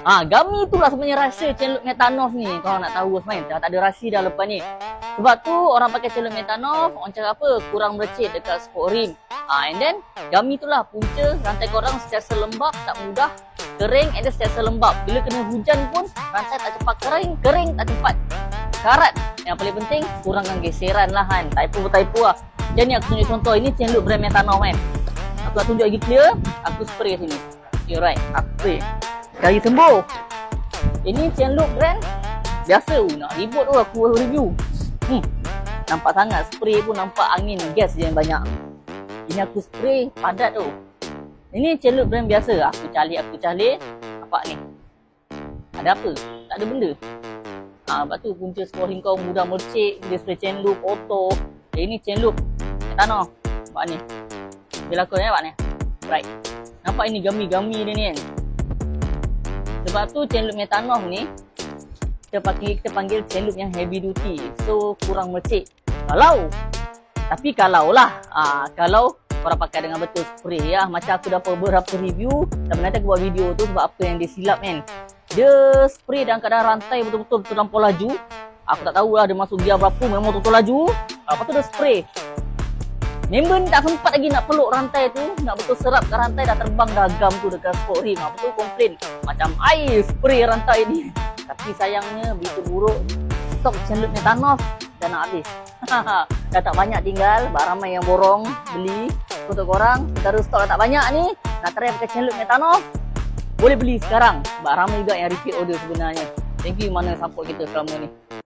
Gummy itulah sebenarnya rahsia chain loop Metanov ni. Kalau nak tahu main, tak ada rahsia dah lepas ni. Sebab tu orang pakai chain loop Metanov, orang cakap apa? Kurang merecit dekat sport rim. And then Gummy itulah punca rantai korang secara lembap, tak mudah kering, and then secara lembap. Bila kena hujan pun rantai tak cepat kering tak cepat karat. Yang paling penting kurangkan geseran lah kan. Typo lah. Jadi aku tunjuk contoh. Ini chain loop brand Metanov kan. Aku nak tunjuk lagi clear. Aku spray sini. Okay, right. Aku spray. Sekali sembuh. Ini chain loop brand biasa. Nak ribut tu aku review. Nampak sangat. Spray pun nampak angin gas je yang banyak. Ini aku spray padat tu. Ini chain loop brand biasa. Aku calik. Apa ni? Ada apa? Tak ada benda. Lepas tu punca sport rim kau mudah mercik. Dia spray chain loop auto. Ini chain loop Metanov. Nampak ni. Bila aku nampak ni. Right. Nampak ini Gummy dia ni kan. Sebab tu chain loop Metanov ni kita panggil chain loop yang heavy duty. So kurang mercik. Kalau korang pakai dengan betul spray ya. Macam aku dapat beberapa review. Dan nanti aku buat video tu sebab apa yang dia silap kan. Dia spray dalam keadaan rantai betul-betul terlampau laju. Aku tak tahulah dia masuk gear berapa. Memang betul-betul laju. Lepas tu dia spray. Member ni tak sempat lagi nak peluk rantai tu. Nak betul serap ke rantai, dah terbang dah gam tu dekat sport rim. Lepas tu komplain macam air spray rantai ni. Tapi sayangnya begitu buruk. Stok chain loop Metanov dah nak habis. Dah tak banyak tinggal. Ramai yang borong beli. Untuk korang, secara stok dah tak banyak ni, nak try pakai chain loop Metanov, boleh beli sekarang. Sebab ramai juga yang repeat order sebenarnya. Thank you mana support kita selama ni.